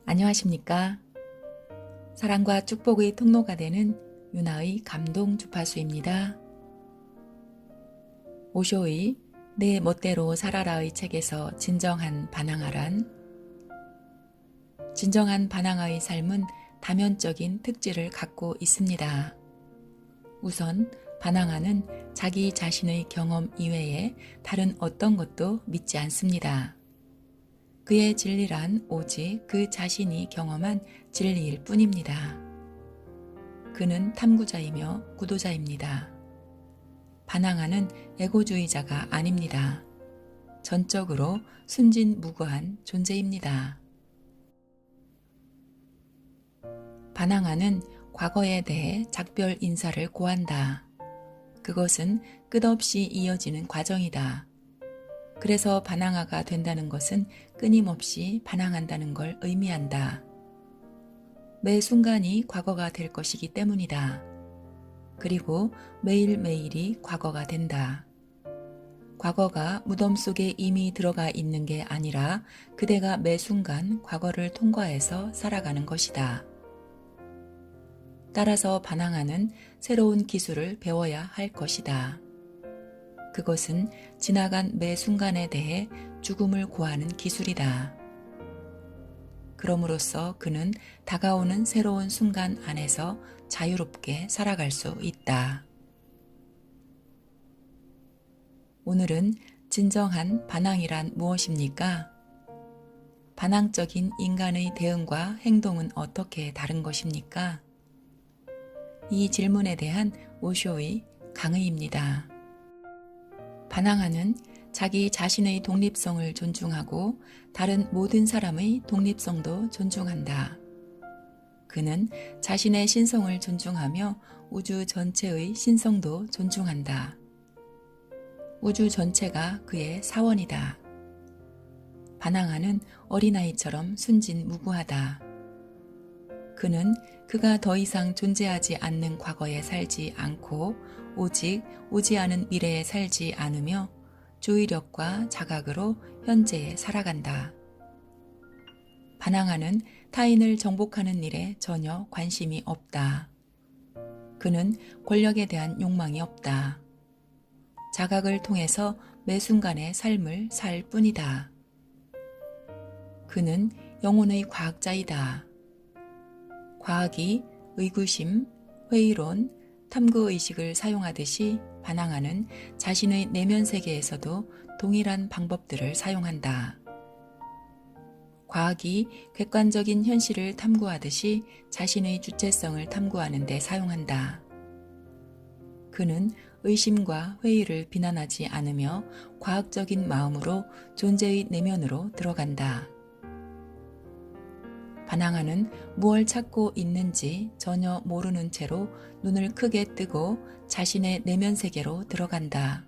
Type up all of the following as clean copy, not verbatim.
안녕하십니까? 사랑과 축복의 통로가 되는 유나의 감동 주파수입니다. 오쇼의 내 멋대로 살아라의 책에서 진정한 반항아란 진정한 반항아의 삶은 다면적인 특질을 갖고 있습니다. 우선 반항아는 자기 자신의 경험 이외에 다른 어떤 것도 믿지 않습니다. 그의 진리란 오직 그 자신이 경험한 진리일 뿐입니다. 그는 탐구자이며 구도자입니다. 반항아는 에고주의자가 아닙니다. 전적으로 순진무구한 존재입니다. 반항아는 과거에 대해 작별 인사를 고한다. 그것은 끝없이 이어지는 과정이다. 그래서 반항아가 된다는 것은 끊임없이 반항한다는 걸 의미한다. 매 순간이 과거가 될 것이기 때문이다. 그리고 매일매일이 과거가 된다. 과거가 무덤 속에 이미 들어가 있는 게 아니라 그대가 매 순간 과거를 통과해서 살아가는 것이다. 따라서 반항아는 새로운 기술을 배워야 할 것이다. 그것은 지나간 매 순간에 대해 죽음을 고하는 기술이다. 그럼으로써 그는 다가오는 새로운 순간 안에서 자유롭게 살아갈 수 있다. 오늘은 진정한 반항이란 무엇입니까? 반항적인 인간의 대응과 행동은 어떻게 다른 것입니까? 이 질문에 대한 오쇼의 강의입니다. 반항아는 자기 자신의 독립성을 존중하고 다른 모든 사람의 독립성도 존중한다. 그는 자신의 신성을 존중하며 우주 전체의 신성도 존중한다. 우주 전체가 그의 사원이다. 반항아는 어린아이처럼 순진무구하다. 그는 그가 더 이상 존재하지 않는 과거에 살지 않고 오직 오지 않은 미래에 살지 않으며 주의력과 자각으로 현재에 살아간다. 반항아는 타인을 정복하는 일에 전혀 관심이 없다. 그는 권력에 대한 욕망이 없다. 자각을 통해서 매 순간의 삶을 살 뿐이다. 그는 영혼의 과학자이다. 과학이 의구심, 회의론, 탐구의식을 사용하듯이 반항아는 자신의 내면 세계에서도 동일한 방법들을 사용한다. 과학이 객관적인 현실을 탐구하듯이 자신의 주체성을 탐구하는 데 사용한다. 그는 의심과 회의를 비난하지 않으며 과학적인 마음으로 존재의 내면으로 들어간다. 반항아는 무엇을 찾고 있는지 전혀 모르는 채로 눈을 크게 뜨고 자신의 내면 세계로 들어간다.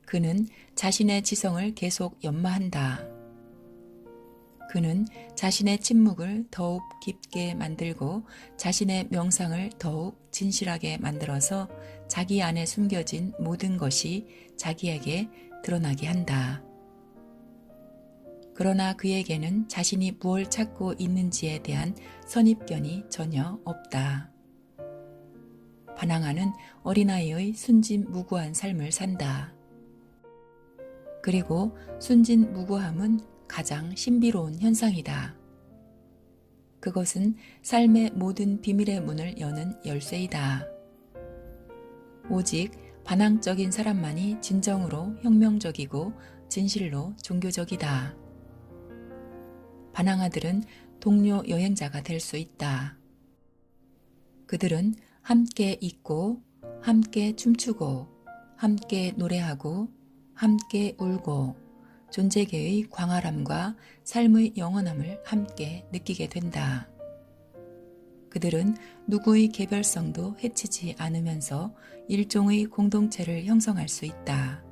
그는 자신의 지성을 계속 연마한다. 그는 자신의 침묵을 더욱 깊게 만들고 자신의 명상을 더욱 진실하게 만들어서 자기 안에 숨겨진 모든 것이 자기에게 드러나게 한다. 그러나 그에게는 자신이 무엇을 찾고 있는지에 대한 선입견이 전혀 없다. 반항아는 어린아이의 순진무구한 삶을 산다. 그리고 순진무구함은 가장 신비로운 현상이다. 그것은 삶의 모든 비밀의 문을 여는 열쇠이다. 오직 반항적인 사람만이 진정으로 혁명적이고 진실로 종교적이다. 반항아들은 동료 여행자가 될 수 있다. 그들은 함께 있고, 함께 춤추고, 함께 노래하고, 함께 울고, 존재계의 광활함과 삶의 영원함을 함께 느끼게 된다. 그들은 누구의 개별성도 해치지 않으면서 일종의 공동체를 형성할 수 있다.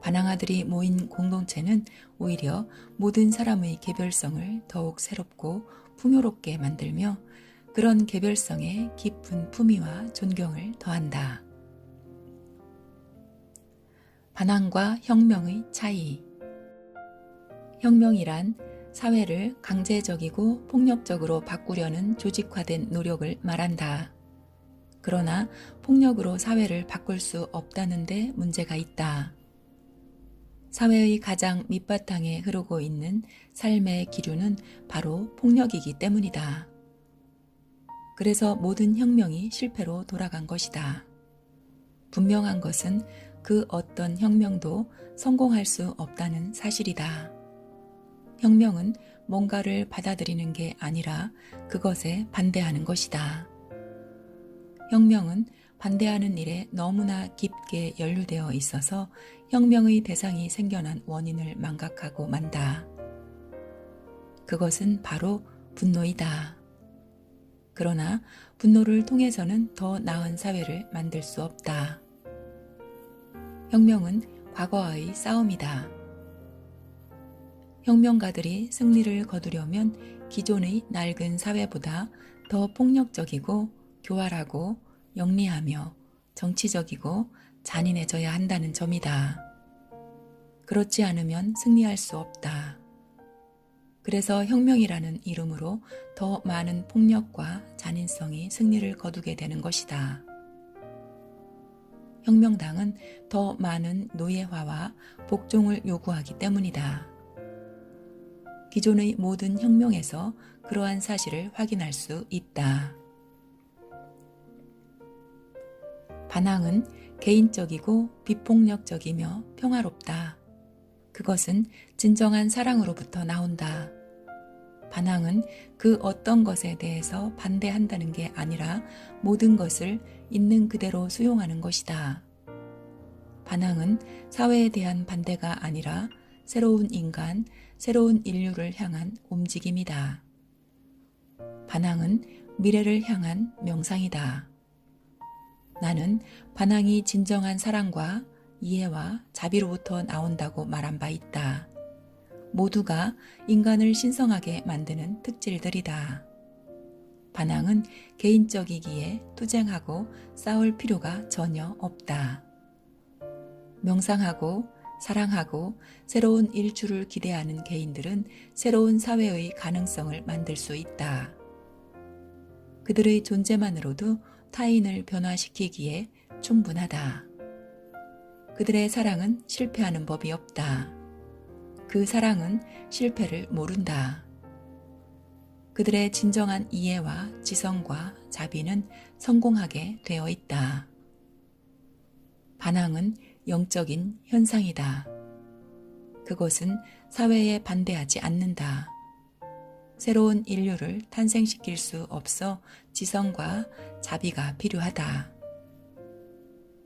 반항아들이 모인 공동체는 오히려 모든 사람의 개별성을 더욱 새롭고 풍요롭게 만들며 그런 개별성에 깊은 품위와 존경을 더한다. 반항과 혁명의 차이. 혁명이란 사회를 강제적이고 폭력적으로 바꾸려는 조직화된 노력을 말한다. 그러나 폭력으로 사회를 바꿀 수 없다는데 문제가 있다. 사회의 가장 밑바탕에 흐르고 있는 삶의 기류는 바로 폭력이기 때문이다. 그래서 모든 혁명이 실패로 돌아간 것이다. 분명한 것은 그 어떤 혁명도 성공할 수 없다는 사실이다. 혁명은 뭔가를 받아들이는 게 아니라 그것에 반대하는 것이다. 혁명은 반대하는 일에 너무나 깊게 연루되어 있어서 혁명의 대상이 생겨난 원인을 망각하고 만다. 그것은 바로 분노이다. 그러나 분노를 통해서는 더 나은 사회를 만들 수 없다. 혁명은 과거와의 싸움이다. 혁명가들이 승리를 거두려면 기존의 낡은 사회보다 더 폭력적이고 교활하고 영리하며 정치적이고 잔인해져야 한다는 점이다. 그렇지 않으면 승리할 수 없다. 그래서 혁명이라는 이름으로 더 많은 폭력과 잔인성이 승리를 거두게 되는 것이다. 혁명당은 더 많은 노예화와 복종을 요구하기 때문이다. 기존의 모든 혁명에서 그러한 사실을 확인할 수 있다. 반항은 개인적이고 비폭력적이며 평화롭다. 그것은 진정한 사랑으로부터 나온다. 반항은 그 어떤 것에 대해서 반대한다는 게 아니라 모든 것을 있는 그대로 수용하는 것이다. 반항은 사회에 대한 반대가 아니라 새로운 인간, 새로운 인류를 향한 움직임이다. 반항은 미래를 향한 명상이다. 나는 반항이 진정한 사랑과 이해와 자비로부터 나온다고 말한 바 있다. 모두가 인간을 신성하게 만드는 특질들이다. 반항은 개인적이기에 투쟁하고 싸울 필요가 전혀 없다. 명상하고 사랑하고 새로운 일주를 기대하는 개인들은 새로운 사회의 가능성을 만들 수 있다. 그들의 존재만으로도 타인을 변화시키기에 충분하다. 그들의 사랑은 실패하는 법이 없다. 그 사랑은 실패를 모른다. 그들의 진정한 이해와 지성과 자비는 성공하게 되어 있다. 반항은 영적인 현상이다. 그것은 사회에 반대하지 않는다. 새로운 인류를 탄생시킬 수 없어 지성과 자비가 필요하다.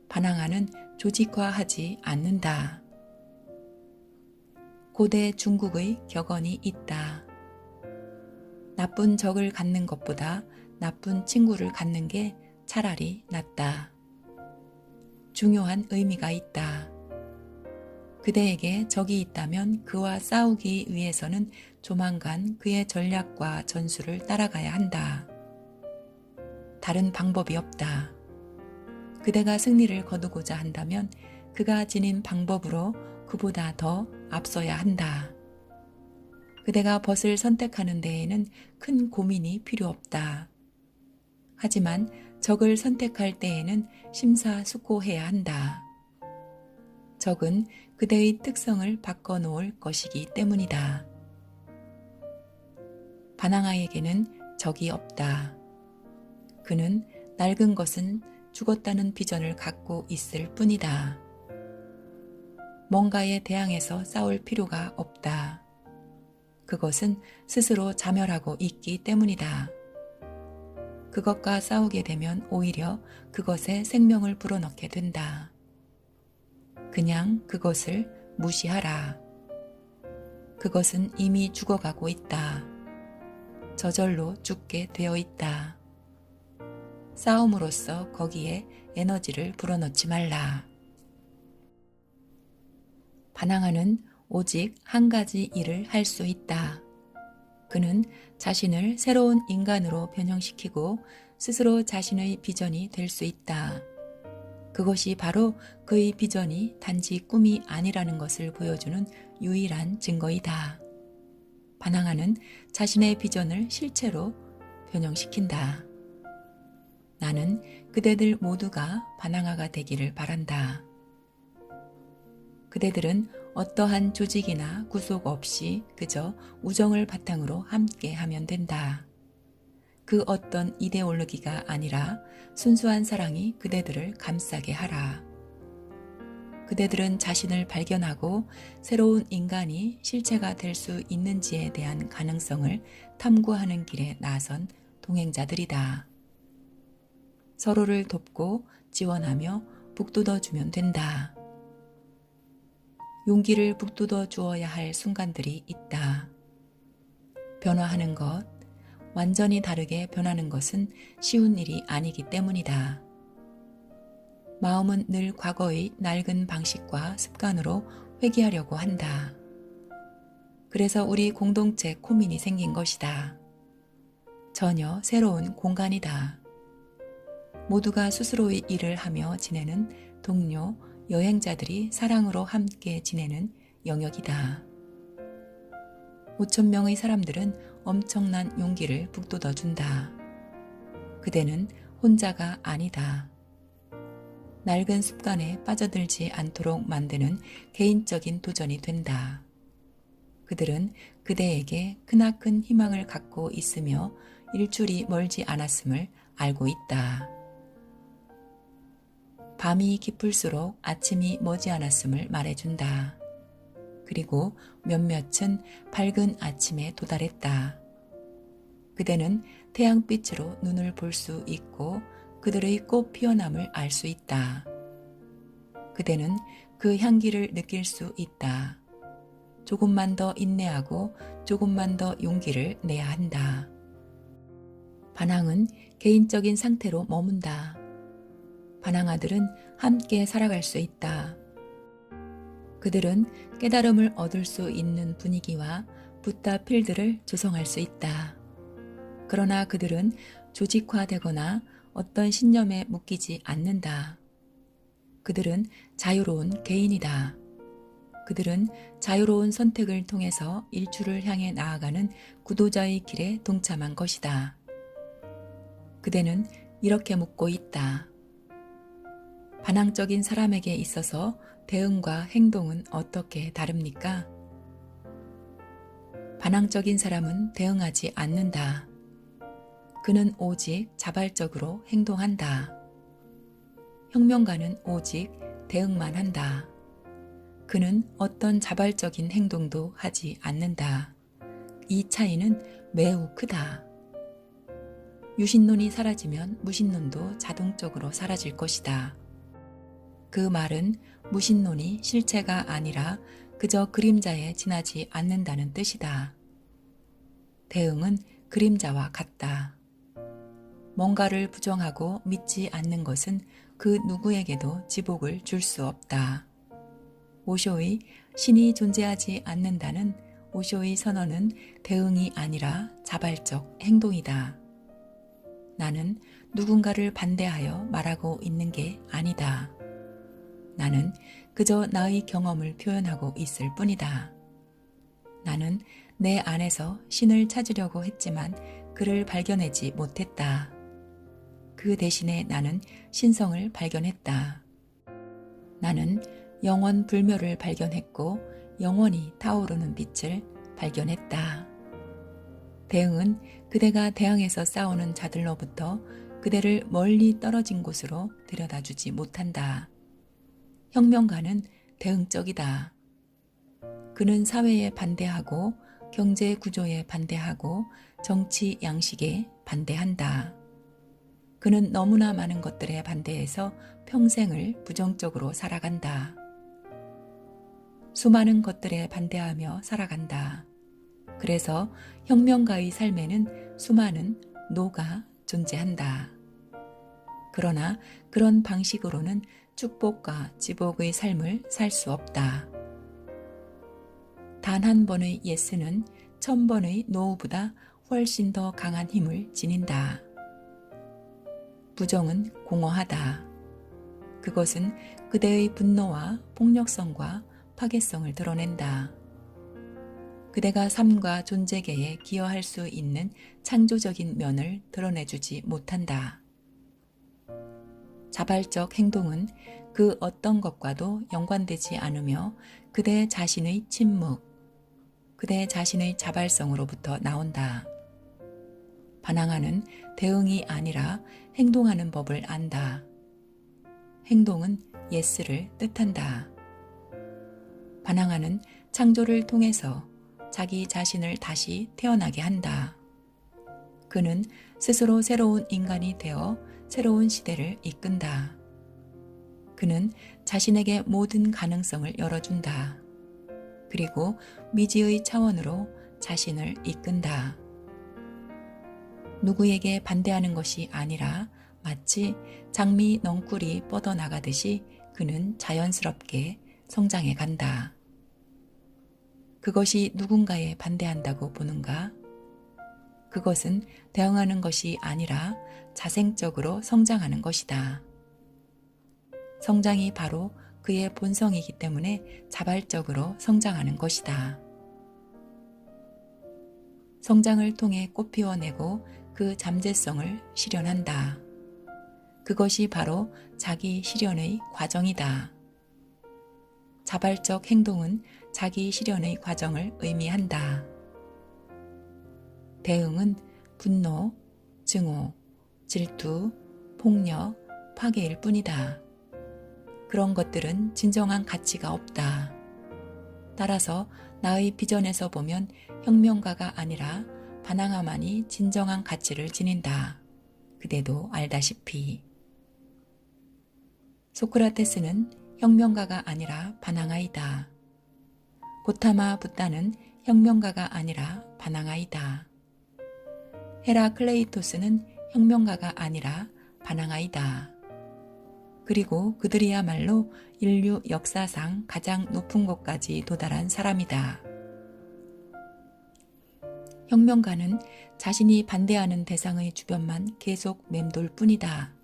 반항하는 조직화하지 않는다. 고대 중국의 격언이 있다. 나쁜 적을 갖는 것보다 나쁜 친구를 갖는 게 차라리 낫다. 중요한 의미가 있다. 그대에게 적이 있다면 그와 싸우기 위해서는 조만간 그의 전략과 전술을 따라가야 한다. 다른 방법이 없다. 그대가 승리를 거두고자 한다면 그가 지닌 방법으로 그보다 더 앞서야 한다. 그대가 벗을 선택하는 데에는 큰 고민이 필요 없다. 하지만 적을 선택할 때에는 심사숙고해야 한다. 적은 그대의 특성을 바꿔놓을 것이기 때문이다. 반항아에게는 적이 없다. 그는 낡은 것은 죽었다는 비전을 갖고 있을 뿐이다. 뭔가에 대항해서 싸울 필요가 없다. 그것은 스스로 자멸하고 있기 때문이다. 그것과 싸우게 되면 오히려 그것에 생명을 불어넣게 된다. 그냥 그것을 무시하라. 그것은 이미 죽어가고 있다. 저절로 죽게 되어 있다. 싸움으로써 거기에 에너지를 불어넣지 말라. 반항아는 오직 한 가지 일을 할 수 있다. 그는 자신을 새로운 인간으로 변형시키고 스스로 자신의 비전이 될 수 있다. 그것이 바로 그의 비전이 단지 꿈이 아니라는 것을 보여주는 유일한 증거이다. 반항아는 자신의 비전을 실체로 변형시킨다. 나는 그대들 모두가 반항아가 되기를 바란다. 그대들은 어떠한 조직이나 구속 없이 그저 우정을 바탕으로 함께하면 된다. 그 어떤 이데올로기가 아니라 순수한 사랑이 그대들을 감싸게 하라. 그대들은 자신을 발견하고 새로운 인간이 실체가 될 수 있는지에 대한 가능성을 탐구하는 길에 나선 동행자들이다. 서로를 돕고 지원하며 북돋워주면 된다. 용기를 북돋워 주어야 할 순간들이 있다. 변화하는 것, 완전히 다르게 변하는 것은 쉬운 일이 아니기 때문이다. 마음은 늘 과거의 낡은 방식과 습관으로 회귀하려고 한다. 그래서 우리 공동체 코민이 생긴 것이다. 전혀 새로운 공간이다. 모두가 스스로의 일을 하며 지내는 동료, 여행자들이 사랑으로 함께 지내는 영역이다. 5천 명의 사람들은 엄청난 용기를 북돋워준다. 그대는 혼자가 아니다. 낡은 습관에 빠져들지 않도록 만드는 개인적인 도전이 된다. 그들은 그대에게 크나큰 희망을 갖고 있으며 일출이 멀지 않았음을 알고 있다. 밤이 깊을수록 아침이 머지않았음을 말해준다. 그리고 몇몇은 밝은 아침에 도달했다. 그대는 태양빛으로 눈을 볼 수 있고 그들의 꽃 피어남을 알 수 있다. 그대는 그 향기를 느낄 수 있다. 조금만 더 인내하고 조금만 더 용기를 내야 한다. 반항은 개인적인 상태로 머문다. 반항아들은 함께 살아갈 수 있다. 그들은 깨달음을 얻을 수 있는 분위기와 붓다 필드를 조성할 수 있다. 그러나 그들은 조직화되거나 어떤 신념에 묶이지 않는다. 그들은 자유로운 개인이다. 그들은 자유로운 선택을 통해서 일출을 향해 나아가는 구도자의 길에 동참한 것이다. 그대는 이렇게 묻고 있다. 반항적인 사람에게 있어서 대응과 행동은 어떻게 다릅니까? 반항적인 사람은 대응하지 않는다. 그는 오직 자발적으로 행동한다. 혁명가는 오직 대응만 한다. 그는 어떤 자발적인 행동도 하지 않는다. 이 차이는 매우 크다. 유신론이 사라지면 무신론도 자동적으로 사라질 것이다. 그 말은 무신론이 실체가 아니라 그저 그림자에 지나지 않는다는 뜻이다. 대응은 그림자와 같다. 뭔가를 부정하고 믿지 않는 것은 그 누구에게도 지복을 줄 수 없다. 오쇼의 신이 존재하지 않는다는 오쇼의 선언은 대응이 아니라 자발적 행동이다. 나는 누군가를 반대하여 말하고 있는 게 아니다. 나는 그저 나의 경험을 표현하고 있을 뿐이다. 나는 내 안에서 신을 찾으려고 했지만 그를 발견하지 못했다. 그 대신에 나는 신성을 발견했다. 나는 영원 불멸을 발견했고 영원히 타오르는 빛을 발견했다. 대응은 그대가 대항에서 싸우는 자들로부터 그대를 멀리 떨어진 곳으로 데려다주지 못한다. 혁명가는 대응적이다. 그는 사회에 반대하고 경제 구조에 반대하고 정치 양식에 반대한다. 그는 너무나 많은 것들에 반대해서 평생을 부정적으로 살아간다. 수많은 것들에 반대하며 살아간다. 그래서 혁명가의 삶에는 수많은 노가 존재한다. 그러나 그런 방식으로는 축복과 지복의 삶을 살 수 없다. 단 한 번의 예스는 1000번의 노우보다 훨씬 더 강한 힘을 지닌다. 부정은 공허하다. 그것은 그대의 분노와 폭력성과 파괴성을 드러낸다. 그대가 삶과 존재계에 기여할 수 있는 창조적인 면을 드러내주지 못한다. 자발적 행동은 그 어떤 것과도 연관되지 않으며 그대 자신의 침묵, 그대 자신의 자발성으로부터 나온다. 반항하는 대응이 아니라 행동하는 법을 안다. 행동은 예스를 뜻한다. 반항하는 창조를 통해서 자기 자신을 다시 태어나게 한다. 그는 스스로 새로운 인간이 되어 새로운 시대를 이끈다. 그는 자신에게 모든 가능성을 열어준다. 그리고 미지의 차원으로 자신을 이끈다. 누구에게 반대하는 것이 아니라 마치 장미 넝쿨이 뻗어나가듯이 그는 자연스럽게 성장해 간다. 그것이 누군가에 반대한다고 보는가? 그것은 대응하는 것이 아니라 자생적으로 성장하는 것이다. 성장이 바로 그의 본성이기 때문에 자발적으로 성장하는 것이다. 성장을 통해 꽃 피워내고 그 잠재성을 실현한다. 그것이 바로 자기 실현의 과정이다. 자발적 행동은 자기 실현의 과정을 의미한다. 대응은 분노, 증오, 질투, 폭력, 파괴일 뿐이다. 그런 것들은 진정한 가치가 없다. 따라서 나의 비전에서 보면 혁명가가 아니라 반항아만이 진정한 가치를 지닌다. 그대도 알다시피. 소크라테스는 혁명가가 아니라 반항아이다. 고타마 붓다는 혁명가가 아니라 반항아이다. 헤라클레이토스는 혁명가가 아니라 반항아이다. 그리고 그들이야말로 인류 역사상 가장 높은 곳까지 도달한 사람이다. 혁명가는 자신이 반대하는 대상의 주변만 계속 맴돌 뿐이다.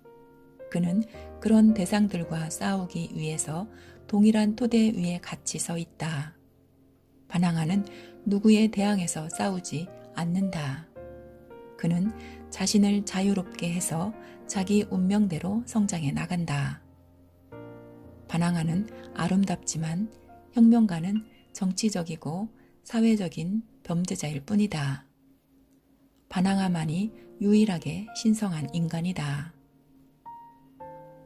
그는 그런 대상들과 싸우기 위해서 동일한 토대 위에 같이 서 있다. 반항아는 누구에 대항해서 싸우지 않는다. 그는 자신을 자유롭게 해서 자기 운명대로 성장해 나간다. 반항아는 아름답지만 혁명가는 정치적이고 사회적인 범죄자일 뿐이다. 반항아만이 유일하게 신성한 인간이다.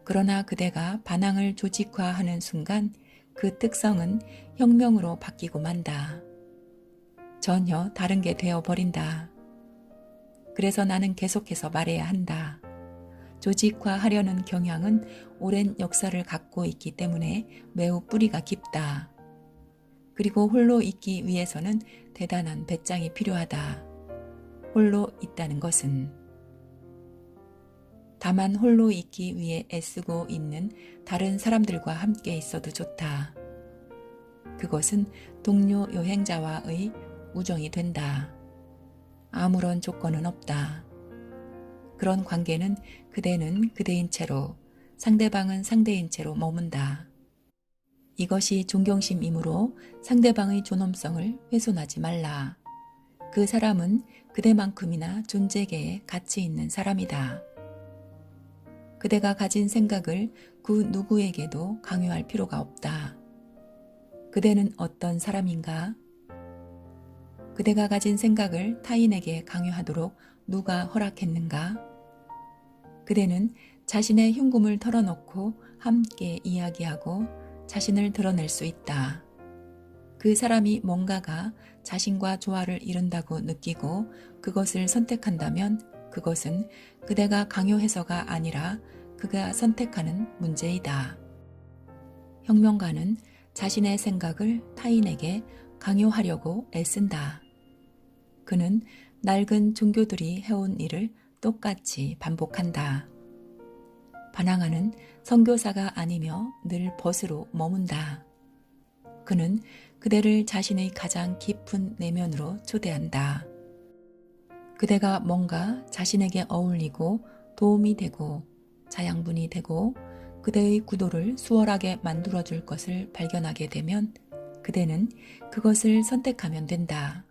그러나 그대가 반항을 조직화하는 순간 그 특성은 혁명으로 바뀌고 만다. 전혀 다른 게 되어버린다. 그래서 나는 계속해서 말해야 한다. 조직화하려는 경향은 오랜 역사를 갖고 있기 때문에 매우 뿌리가 깊다. 그리고 홀로 있기 위해서는 대단한 배짱이 필요하다. 홀로 있다는 것은. 다만 홀로 있기 위해 애쓰고 있는 다른 사람들과 함께 있어도 좋다. 그것은 동료 여행자와의 우정이 된다. 아무런 조건은 없다. 그런 관계는 그대는 그대인 채로, 상대방은 상대인 채로 머문다. 이것이 존경심이므로 상대방의 존엄성을 훼손하지 말라. 그 사람은 그대만큼이나 존재계에 가치 있는 사람이다. 그대가 가진 생각을 그 누구에게도 강요할 필요가 없다. 그대는 어떤 사람인가? 그대가 가진 생각을 타인에게 강요하도록 누가 허락했는가? 그대는 자신의 흉금을 털어놓고 함께 이야기하고 자신을 드러낼 수 있다. 그 사람이 뭔가가 자신과 조화를 이룬다고 느끼고 그것을 선택한다면 그것은 그대가 강요해서가 아니라 그가 선택하는 문제이다. 혁명가는 자신의 생각을 타인에게 강요하려고 애쓴다. 그는 낡은 종교들이 해온 일을 똑같이 반복한다. 반항아는 선교사가 아니며 늘 벗으로 머문다. 그는 그대를 자신의 가장 깊은 내면으로 초대한다. 그대가 뭔가 자신에게 어울리고 도움이 되고 자양분이 되고 그대의 구도를 수월하게 만들어줄 것을 발견하게 되면 그대는 그것을 선택하면 된다.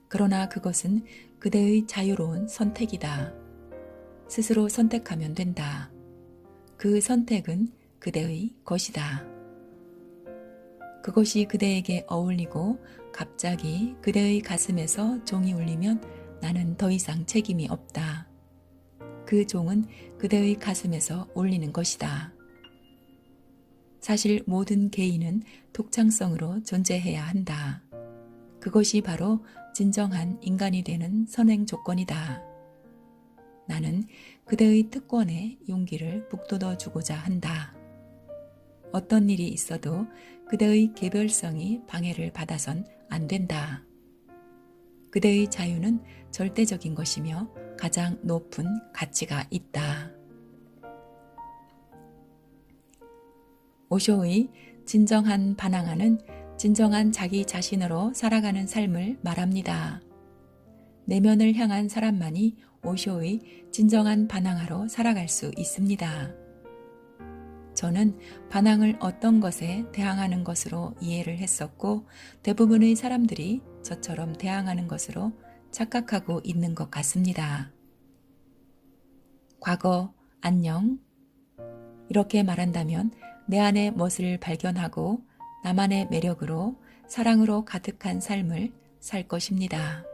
그러나 그것은 그대의 자유로운 선택이다. 스스로 선택하면 된다. 그 선택은 그대의 것이다. 그것이 그대에게 어울리고 갑자기 그대의 가슴에서 종이 울리면 나는 더 이상 책임이 없다. 그 종은 그대의 가슴에서 울리는 것이다. 사실 모든 개인은 독창성으로 존재해야 한다. 그것이 바로 진정한 인간이 되는 선행 조건이다. 나는 그대의 특권에 용기를 북돋워 주고자 한다. 어떤 일이 있어도 그대의 개별성이 방해를 받아선 안 된다. 그대의 자유는 절대적인 것이며 가장 높은 가치가 있다. 오쇼의 진정한 반항아는 진정한 자기 자신으로 살아가는 삶을 말합니다. 내면을 향한 사람만이 오쇼의 진정한 반항아로 살아갈 수 있습니다. 저는 반항을 어떤 것에 대항하는 것으로 이해를 했었고 대부분의 사람들이 저처럼 대항하는 것으로 착각하고 있는 것 같습니다. 과거, 안녕. 이렇게 말한다면 내 안에 멋을 발견하고 나만의 매력으로 사랑으로 가득한 삶을 살 것입니다.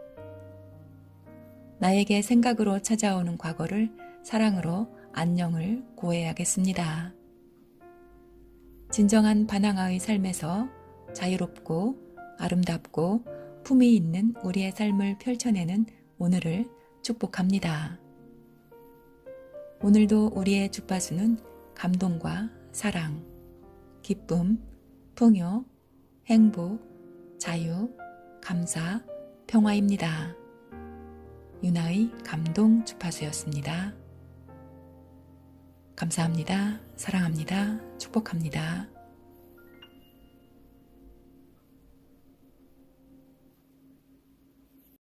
나에게 생각으로 찾아오는 과거를 사랑으로 안녕을 고해야겠습니다. 진정한 반항아의 삶에서 자유롭고 아름답고 품위 있는 우리의 삶을 펼쳐내는 오늘을 축복합니다. 오늘도 우리의 주파수는 감동과 사랑, 기쁨, 풍요, 행복, 자유, 감사, 평화입니다. 유나의 감동 주파수였습니다. 감사합니다. 사랑합니다. 축복합니다.